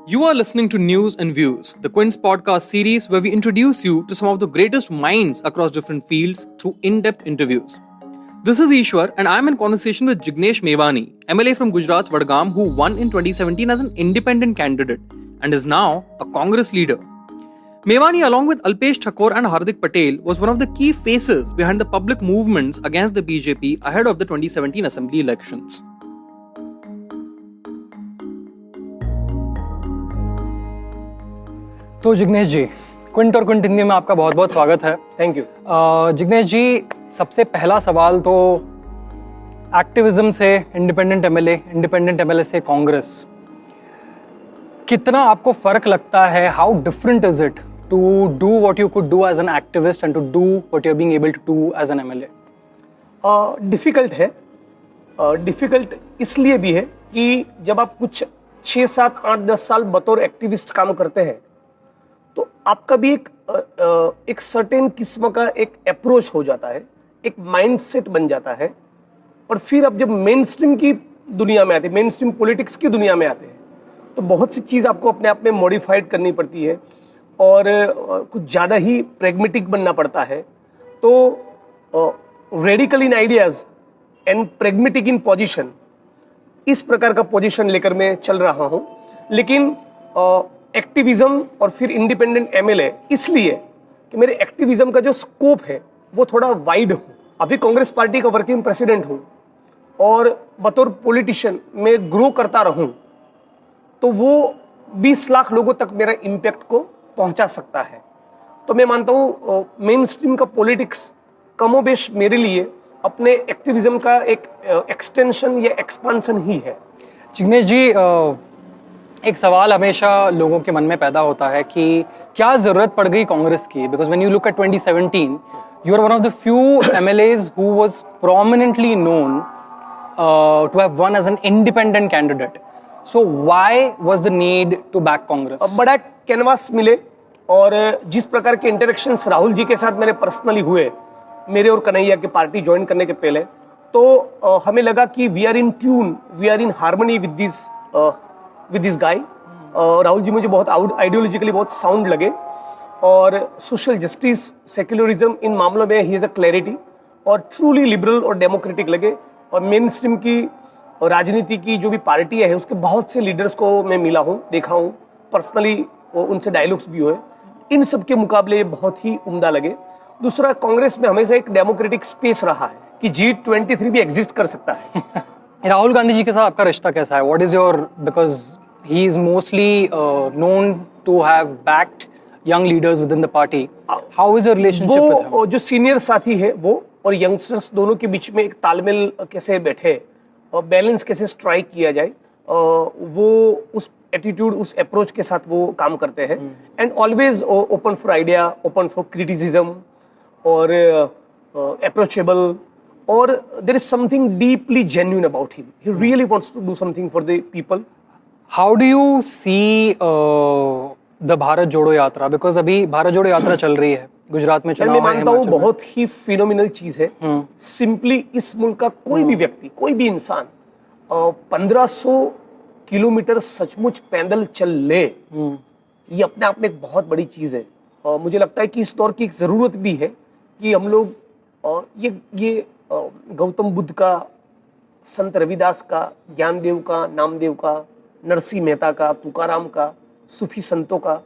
You are listening to News and Views, the Quince podcast series where we introduce you to some of the greatest minds across different fields through in-depth interviews. This is Ishwar and I'm in conversation with Jignesh Mevani, MLA from Gujarat's Vadgam, who won in 2017 as an independent candidate and is now a Congress leader. Mevani, along with Alpesh Thakur and Hardik Patel, was one of the key faces behind the public movements against the BJP ahead of the 2017 assembly elections. तो जिग्नेश जी, Quint और Quint Hindi में आपका बहुत बहुत स्वागत है। Thank you. Jignesh जी, सबसे पहला सवाल तो एक्टिविज्म से इंडिपेंडेंट एमएलए से कांग्रेस, कितना आपको फर्क लगता है? How different is it to do what you could do as an activist and to do what you are being able to do as an MLA? Difficult है। डिफिकल्ट इसलिए भी है कि जब आप कुछ 6, 7, 8, 10 साल बतौर एक्टिविस्ट काम करते हैं तो आपका भी एक सर्टेन किस्म का एक अप्रोच हो जाता है, एक माइंडसेट बन जाता है। और फिर अब जब मेन स्ट्रीम की दुनिया में आते हैं, मेन स्ट्रीम पॉलिटिक्स की दुनिया में आते हैं, तो बहुत सी चीज़ आपको अपने आप में मॉडिफाइड करनी पड़ती है और कुछ ज़्यादा ही प्रेगमेटिक बनना पड़ता है। तो radical in ideas and pragmatic in position, इस प्रकार का पोजीशन लेकर मैं चल रहा हूँ। लेकिन एक्टिविज्म और फिर इंडिपेंडेंट एमएलए इसलिए कि मेरे एक्टिविज्म का जो स्कोप है वो थोड़ा वाइड हो। अभी कांग्रेस पार्टी का वर्किंग प्रेसिडेंट हूँ और बतौर पॉलिटिशियन मैं ग्रो करता रहूँ तो वो 20 लाख लोगों तक मेरा इम्पैक्ट को पहुँचा सकता है। तो मैं मानता हूँ मेन स्ट्रीम का पॉलिटिक्स कमोबेश मेरे लिए अपने एक्टिविज्म का एक एक्सटेंशन या एक्सपांशन ही है। जिग्नेश जी, एक सवाल हमेशा लोगों के मन में पैदा होता है कि क्या जरूरत पड़ गई कांग्रेस की? Because when you look at 2017, you are one of the few MLAs who was prominently known to have won as an independent candidate. So why was the need to back Congress? बड़ा कैनवास मिले और जिस प्रकार के interactions Rahul ji के साथ मेरे personally हुए, मेरे और कन्हैया की पार्टी ज्वाइन करने के पहले, तो हमें लगा कि we are in tune, we are in harmony with this guy. Rahul ji मुझे बहुत आइडियोलॉजिकली बहुत साउंड लगे और सोशल जस्टिस, सेक्युलरिज्म, इन मामलों में ही इज अ क्लैरिटी और ट्रूली लिबरल और डेमोक्रेटिक लगे। और मेन स्ट्रीम की राजनीति की जो भी पार्टियां हैं उसके बहुत से लीडर्स को मैं मिला हूँ, देखा हूँ पर्सनली, उनसे डायलॉग्स भी हुए। इन सब के मुकाबले ये बहुत ही उम्दा लगे। दूसरा, कांग्रेस में हमेशा एक डेमोक्रेटिक स्पेस रहा है कि G23 भी एग्जिस्ट कर सकता है। राहुल गांधी जी के साथ आपका रिश्ता कैसा है? What is your, because he is mostly known to have backed young leaders within the party, how is your relationship with him? वो जो सीनियर साथी है वो और यंगस्टर्स दोनों के बीच में एक तालमेल कैसे बैठे और बैलेंस कैसे स्ट्राइक किया जाए, वो उस एटीट्यूड, उस अप्रोच के साथ वो काम करते हैं। And always open for idea, open for criticism और अप्रोचेबल, और there is something deeply genuine about him. He really wants to do something for the people. How do you see the Bharat Jodo Yatra? Because अभी भारत जोड़ो यात्रा चल रही है, गुजरात में चुनाव है, मैं मानता हूँ बहुत ही फिनोमिनल चीज है। सिंपली इस मुल्क का कोई भी व्यक्ति, कोई भी इंसान 1500 किलोमीटर सचमुच पैदल चल ले, ये अपने आप में एक बहुत बड़ी चीज है। और मुझे लगता है कि इस दौर की एक जरूरत भी है कि हम लोग ये गौतम बुद्ध का, संत रविदास का, ज्ञानदेव का, नामदेव का, नरसिंह मेहता का, तुकाराम का, सूफी संतों का,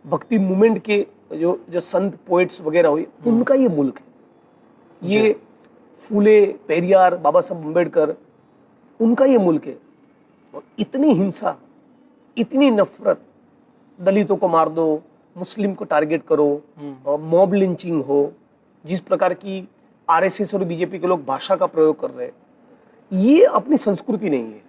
भक्ति मूवमेंट के जो संत पोएट्स वगैरह हुए, उनका ये मुल्क है। ये फूले, पेरियार, बाबा साहब अम्बेडकर, उनका ये मुल्क है। और इतनी हिंसा, इतनी नफरत, दलितों को मार दो, मुस्लिम को टारगेट करो, मॉब लिंचिंग हो, जिस प्रकार की आरएसएस और बीजेपी के लोग भाषा का प्रयोग कर रहे हैं, ये अपनी संस्कृति नहीं है।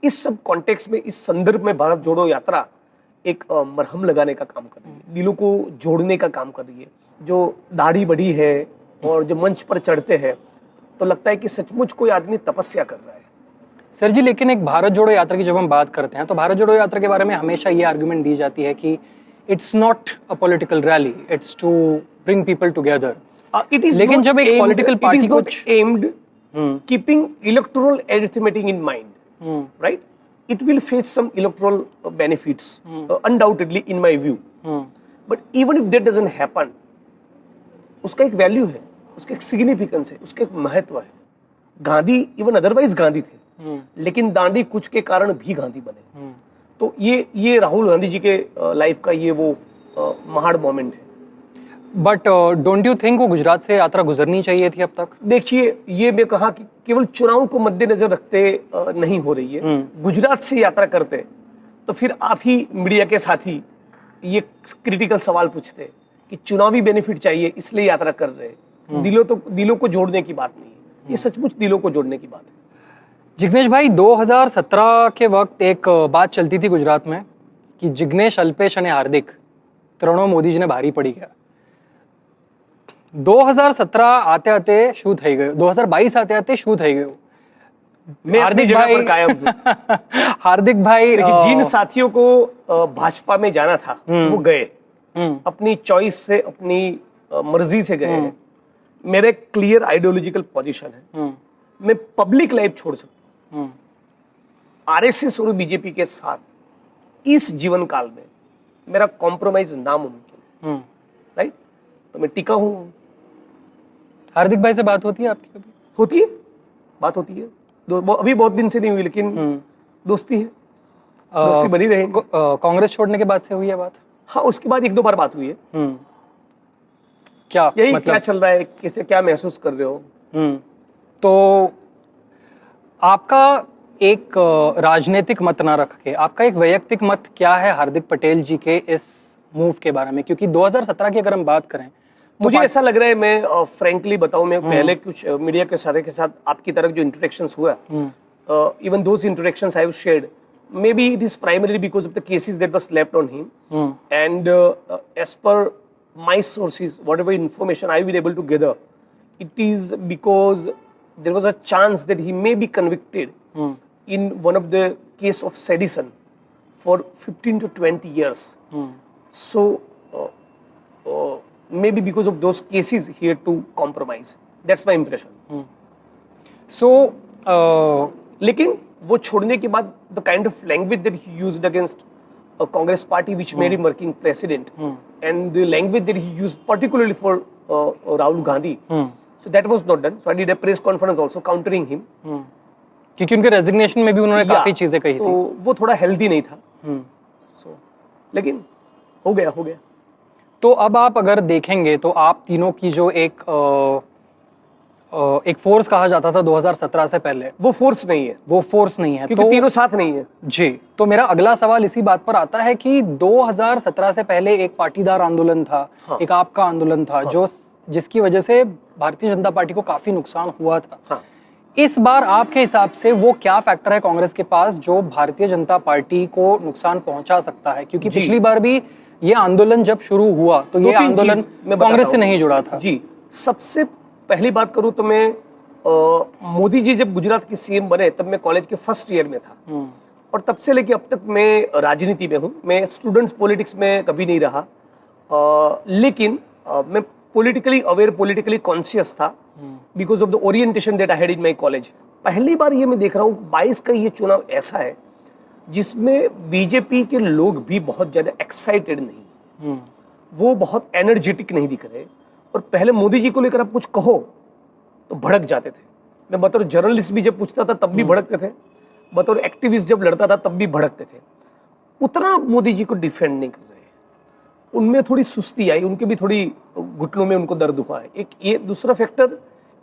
इस सब कॉन्टेक्स्ट में, इस संदर्भ में भारत जोड़ो यात्रा एक मरहम लगाने का काम कर रही है, दिलों को जोड़ने का काम कर रही है। जो दाढ़ी बढ़ी है और जो मंच पर चढ़ते हैं तो लगता है कि सचमुच कोई आदमी तपस्या कर रहा है। सर जी, लेकिन एक भारत जोड़ो यात्रा की जब हम बात करते हैं तो भारत जोड़ो यात्रा के बारे में हमेशा ये आर्गुमेंट दी जाती है कि it's not a political rally, it's to bring people together. लेकिन जब एक पॉलिटिकल पार्टी कुछ aimed keeping electoral arithmetic in mind, right? it will fetch some electoral benefits, undoubtedly in my view. But even if that doesn't happen, उसका एक value है, उसका एक significance है, उसका एक महत्व है. गांधी इवन अदरवाइज गांधी थे, लेकिन दांडी कुछ के कारण भी गांधी बने. तो ये राहुल गांधी जी के लाइफ का ये वो महान मोमेंट है. बट डोंट यू थिंक वो गुजरात से यात्रा गुजरनी चाहिए थी अब तक? देखिए, ये मैं कहा कि केवल चुनाव को मद्देनजर रखते नहीं हो रही है. गुजरात से यात्रा करते तो फिर आप ही मीडिया के साथी ये क्रिटिकल सवाल पूछते कि चुनावी बेनिफिट चाहिए इसलिए यात्रा कर रहे हैं. दिलों को जोड़ने की बात नहीं है, ये सचमुच दिलों को जोड़ने की बात है. जिग्नेश भाई, 2017 के वक्त एक बात चलती थी गुजरात में कि जिग्नेश, अल्पेश અને हार्दिक ત્રણો મોદીજીને ભારી પડી ગયા. 2017 आते आते શું થઈ ગયું? 2022 आते आते શું થઈ ગયું? मैं अपनी जगह पर कायम हूं. हार्दिक भाई, देखिए, जिन साथियों को भाजपा में जाना था वो गए, अपनी चॉइस से, अपनी मर्जी से गए हैं. मेरे क्लियर आइडियोलॉजिकल पोजीशन है, मैं पब्लिक लाइफ छोड़ सकता हूं. आरएसएस और बीजेपी के साथ इस जीवन काल में मेरा कॉम्प्रोमाइज नामुमकिन है. राइट? तो मैं टिका हूं. हार्दिक भाई से बात होती है आपकी कभी? होती है, बात होती है. अभी बहुत दिन से नहीं हुई, लेकिन दोस्ती है, दोस्ती बनी रहेगी. कांग्रेस छोड़ने के बाद से हुई है बात? हाँ, उसके बाद एक दो बार बात हुई है. क्या यही मतलब? क्या चल रहा है, कैसे, क्या महसूस कर रहे हो? तो आपका एक राजनीतिक मत ना रख के आपका एक वैयक्तिक मत क्या है हार्दिक पटेल जी के इस मूव के बारे में? क्योंकि 2017 की अगर हम बात करें तो मुझे ऐसा लग रहा है, मैं फ्रैंकली बताऊं, मैं पहले कुछ मीडिया के साथ आपकी तरह जो इंटरेक्शंस हुआ, even those interactions I have shared, maybe it is primarily because of the cases that was slapped on him, and as per my sources, whatever information I will able to gather, it is because there was a chance that he may be convicted in one of the case of sedition for 15 to 20 years. So maybe because of those cases he had to compromise. That's my impression. So लेकिन वो छोड़ने के बाद the kind of language that he used against a Congress party which made him working president, and the language that he used particularly for Rahul Gandhi, so that was not done. So I did a press conference also countering him. क्योंकि उनके resignation में भी उन्होंने काफी चीजें कही थी, तो वो थोड़ा हेल्दी नहीं था. So, लेकिन हो गया. तो अब आप अगर देखेंगे तो आप तीनों की जो एक फोर्स कहा जाता था 2017 से पहले, वो फोर्स नहीं है, वो फोर्स नहीं है, क्योंकि तो तीनों साथ नहीं है. जी. तो मेरा अगला सवाल इसी बात पर आता है कि 2017 से पहले एक पाटीदार आंदोलन था, एक आपका आंदोलन था, जिसकी वजह से भारतीय जनता पार्टी को काफी नुकसान हुआ था. इस बार आपके हिसाब से वो क्या फैक्टर है कांग्रेस के पास जो भारतीय जनता पार्टी को नुकसान पहुंचा सकता है? क्योंकि पिछली बार भी ये आंदोलन जब शुरू हुआ तो ये आंदोलन कांग्रेस से नहीं जुड़ा था. जी, सबसे पहली बात करूं तो मैं मोदी जी जब गुजरात के सीएम बने तब मैं कॉलेज के फर्स्ट ईयर में था, और तब से लेके अब तक मैं राजनीति में हूं. मैं स्टूडेंट्स पॉलिटिक्स में कभी नहीं रहा, लेकिन मैं पॉलिटिकली अवेयर, पॉलिटिकली कॉन्शियस था because of the orientation that I had in my college. पहली बार ये मैं देख रहा हूँ 22 का ये चुनाव ऐसा है जिसमें बीजेपी के लोग भी बहुत ज्यादा एक्साइटेड नहीं, वो बहुत एनर्जेटिक नहीं दिख रहे. और पहले मोदी जी को लेकर आप कुछ कहो तो भड़क जाते थे. मैं बतौर जर्नलिस्ट भी जब पूछता था तब भी भड़कते थे, बतौर एक्टिविस्ट जब लड़ता था तब भी भड़कते थे. उतना मोदी जी को डिफेंड नहीं कर रहे. उनमें थोड़ी सुस्ती आई, उनके भी थोड़ी घुटनों में उनको दर्द हुआ है. एक ये दूसरा फैक्टर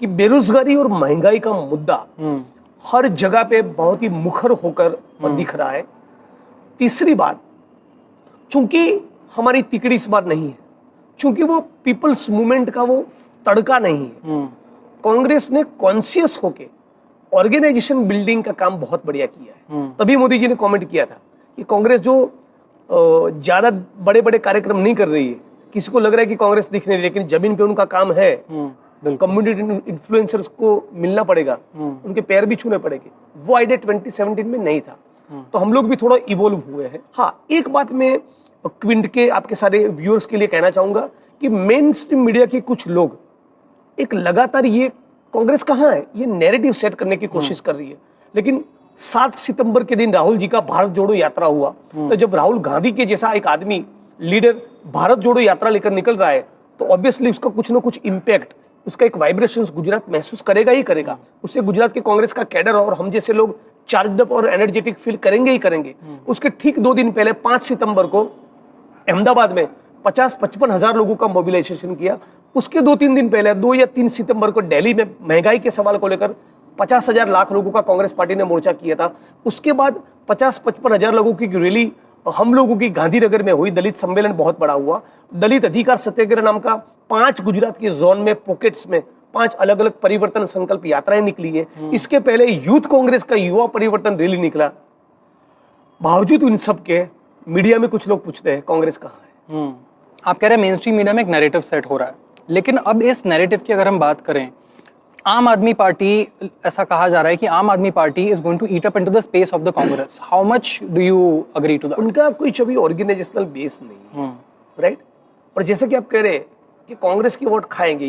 कि बेरोजगारी और महंगाई का मुद्दा हर जगह पे बहुत ही मुखर होकर दिख रहा है. तीसरी बात, चूंकि हमारी तिकड़ी इस बार नहीं है, चूंकि वो पीपल्स मूवमेंट का वो तड़का नहीं है, कांग्रेस ने कॉन्शियस होके ऑर्गेनाइजेशन बिल्डिंग का काम बहुत बढ़िया किया है. तभी मोदी जी ने कमेंट किया था कि कांग्रेस जो ज्यादा बड़े बड़े कार्यक्रम नहीं कर रही है, किसी को लग रहा है कि कांग्रेस दिख नहीं रही, लेकिन जमीन पे उनका काम है. कम्युनिटी इन्फ्लुएंसर्स को मिलना पड़ेगा, उनके पैर भी छूने पड़ेंगे. वो आइडिया 2017 में नहीं था. तो हम लोग भी थोड़ा इवोल्व हुए हैं. हाँ, एक बात मैं क्विंट के आपके सारे व्यूअर्स के लिए कहना चाहूंगा कि मेन स्ट्रीम मीडिया के कुछ लोग एक लगातार ये कांग्रेस कहाँ है ये नैरेटिव सेट करने की कोशिश कर रही है, लेकिन 7 सितंबर के दिन राहुल जी का भारत जोड़ो यात्रा हुआ, तो जब राहुल गांधी के जैसा एक आदमी लीडर भारत जोड़ो यात्रा लेकर निकल रहा है, तो ऑब्वियसली उसका कुछ ना कुछ इम्पैक्ट, उसका एक वाइब्रेशंस गुजरात महसूस करेगा ही करेगा। उससे गुजरात के कांग्रेस का कैडर और हम जैसे लोग चार्ज अप और एनर्जेटिक फील करेंगे ही करेंगे। उसके ठीक 2 दिन पहले 5 सितंबर को अहमदाबाद में 50-55 हजार लोगों का मोबिलाइजेशन किया। उसके 2-3 दिन पहले 2 या 3 सितंबर को दिल्ली में महंगाई के सवाल को लेकर 50,000 लाख लोगों का कांग्रेस पार्टी ने मोर्चा किया था। उसके बाद 50-55 हजार लोगों की रैली हम लोगों की गांधीनगर में हुई। दलित सम्मेलन बहुत बड़ा हुआ। दलित अधिकार सत्याग्रह नाम का 5 गुजरात के जोन में पॉकेट्स में 5 अलग अलग परिवर्तन संकल्प यात्राएं निकली है। इसके पहले यूथ कांग्रेस का युवा परिवर्तन रैली निकला। बावजूद इन सब के मीडिया में कुछ लोग पूछते हैं कांग्रेस कहाँ है। आप कह रहे हैं मेन स्ट्रीम मीडिया में एक नैरेटिव सेट हो रहा है, लेकिन अब इस नैरेटिव की अगर हम बात करें, आम आदमी पार्टी, ऐसा कहा जा रहा है कि Aam Aadmi Party is going to eat up into the space of the Congress. How much do you agree to that? उनका कोई अभी ऑर्गेनाइजेशनल बेस नहीं है, राइट। और जैसे कि आप कह रहे हैं कि कांग्रेस की वोट खाएंगे,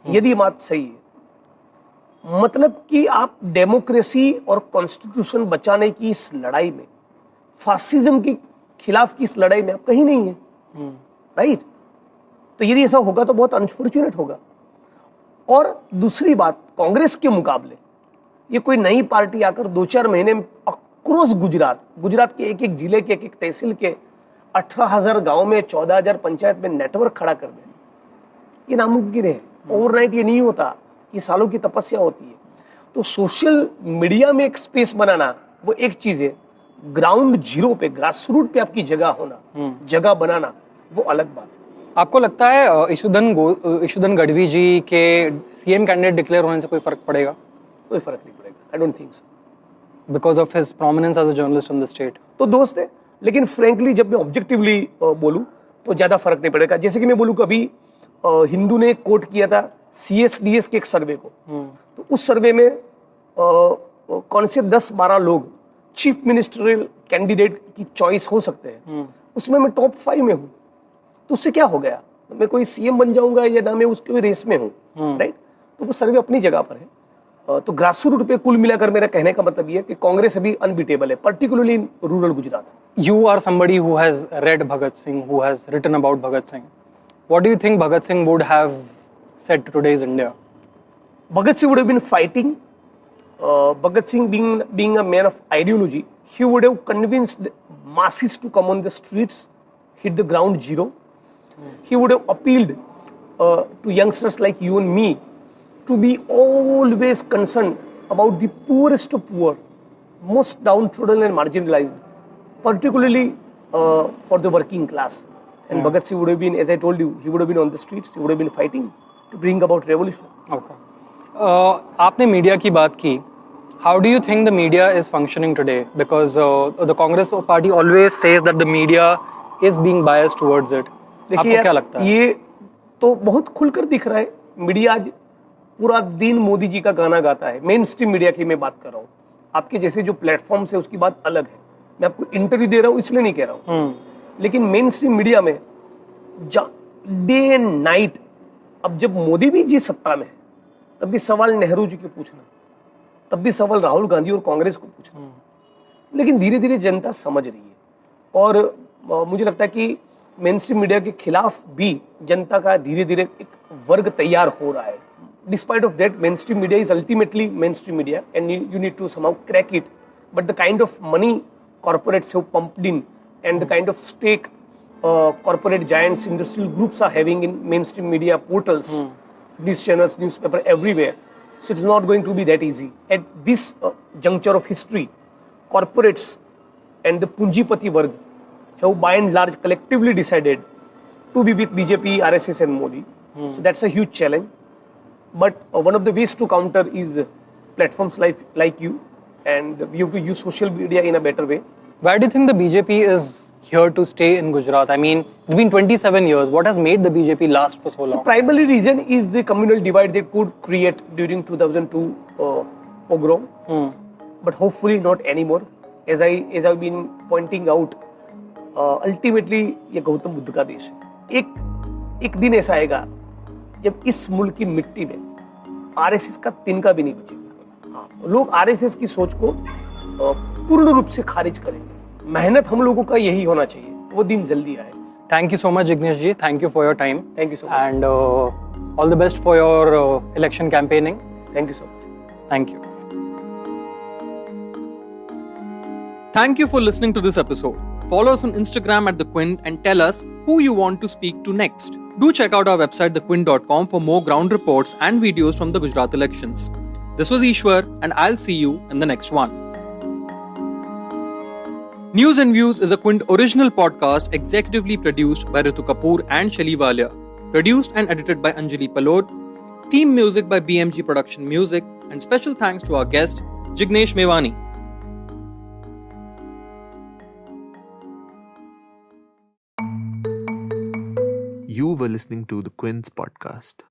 यदि बात सही है, मतलब कि आप डेमोक्रेसी और कॉन्स्टिट्यूशन बचाने की इस लड़ाई में, फासिज्म के खिलाफ की इस लड़ाई में आप कहीं नहीं है, राइट। तो यदि ऐसा होगा तो बहुत अनफॉर्चुनेट होगा। और दूसरी बात, कांग्रेस के मुकाबले ये कोई नई पार्टी आकर 2-4 महीने में अक्रॉस गुजरात के एक एक जिले के एक एक तहसील के 18,000 गांव में 14,000 पंचायत में नेटवर्क खड़ा कर दे, ये नामुमकिन है। ओवरनाइट ये नहीं होता, ये सालों की तपस्या होती है। तो सोशल मीडिया में एक स्पेस बनाना वो एक चीज है, ग्राउंड जीरो पे, ग्रास रूट पे आपकी जगह होना, जगह बनाना, वो अलग बात है। आपको लगता है ईशुदन गढ़वी जी के सीएम कैंडिडेट डिक्लेयर होने से कोई फर्क पड़ेगा? कोई फर्क नहीं पड़ेगा, I don't think so, because of his prominence as a journalist in the state. तो दोस्त है, लेकिन फ्रेंकली जब मैं ऑब्जेक्टिवली बोलूं तो ज्यादा फर्क नहीं पड़ेगा। जैसे कि मैं बोलूं, कभी हिंदू ने कोट किया था CSDS के एक सर्वे को, तो उस सर्वे में कौन से 10-12 लोग चीफ मिनिस्टरियल कैंडिडेट की चॉइस हो सकते हैं, उसमें मैं टॉप 5 में हूँ। तो उससे क्या हो गया, मैं कोई CM बन जाऊंगा या ना मैं उसके रेस में हूँ, राइट। तो वो सर्वे अपनी जगह पर है। तो ग्रास रूट पे कुल मिलाकर मेरा कहने का मतलब ये है कि कांग्रेस अभी अनबीटेबल है, particularly in rural Gujarat. You are somebody who has read Bhagat Singh, who has written about Bhagat Singh. What do you think Bhagat Singh would have said to today's India? Bhagat Singh would have been fighting. Bhagat Singh being a man of ideology, he would have convinced masses to come on the streets, hit the ground zero. He would have appealed to youngsters like you and me to be always concerned about the poorest of poor, most downtrodden and marginalized, particularly for the working class. And Bhagat Singh would have been, as I told you, he would have been on the streets, he would have been fighting to bring about revolution. Okay. आपने media की बात की. How do you think the media is functioning today? Because the Congress party always says that the media is being biased towards it. आपको क्या लगता है? ये तो बहुत खुलकर दिख रहा है। मीडिया आज पूरा दिन मोदी जी का गाना गाता है। मेन स्ट्रीम मीडिया की मैं बात कर रहा हूँ। आपके जैसे जो प्लेटफॉर्म्स है उसकी बात अलग है। मैं आपको इंटरव्यू दे रहा हूँ इसलिए नहीं कह रहा हूँ। लेकिन मेन स्ट्रीम मीडिया में डे एंड नाइट, अब जब मोदी भी जी सत्ता में है तब भी सवाल नेहरू जी के पूछना, तब भी सवाल राहुल गांधी और कांग्रेस को पूछना। लेकिन धीरे धीरे जनता समझ रही है और मुझे लगता है कि मेन स्ट्रीम मीडिया के खिलाफ भी जनता का धीरे धीरे एक वर्ग तैयार हो रहा है। Despite of that, mainstream media is ultimately mainstream media and you need to somehow crack it, but the kind of money corporates have pumped in and the kind of stake corporate giants, industrial groups are having in mainstream media portals, news channels, newspaper, everywhere. So it's not going to be that easy. At this juncture of history, corporates and the Punjipati Varg have by and large collectively decided to be with BJP, RSS and Modi. So that's a huge challenge. But one of the ways to counter is platforms like you, and we have to use social media in a better way. Why do you think the BJP is here to stay in Gujarat? I mean, it's been 27 years. What has made the BJP last for so long? So primary reason is the communal divide they could create during 2002 pogrom, but hopefully not anymore. As I've been pointing out, ultimately ये गौतम बुद्ध का देश है। एक दिन ऐसा आएगा जब इस मुल्क की मिट्टी में RSS का तिनका भी नहीं बचेगा। लोग RSS की सोच को पूर्ण रूप से खारिज करेंगे। मेहनत हम लोगों का यही होना चाहिए, वो दिन जल्दी आए। Thank you so much, Jignesh ji. Thank you for your time. Thank you so much. And all the best for your election campaigning. Thank you so much. Thank you. Thank you for listening to this episode. Follow us on Instagram at The Quint and tell us who you want to speak to next. Do check out our website thequint.com for more ground reports and videos from the Gujarat elections. This was Ishwar, and I'll see you in the next one. News and Views is a Quint original podcast executively produced by Ritu Kapoor and Shali Walia. Produced and edited by Anjali Palod. Theme music by BMG Production Music. And special thanks to our guest, Jignesh Mevani. You were listening to the Quint's podcast.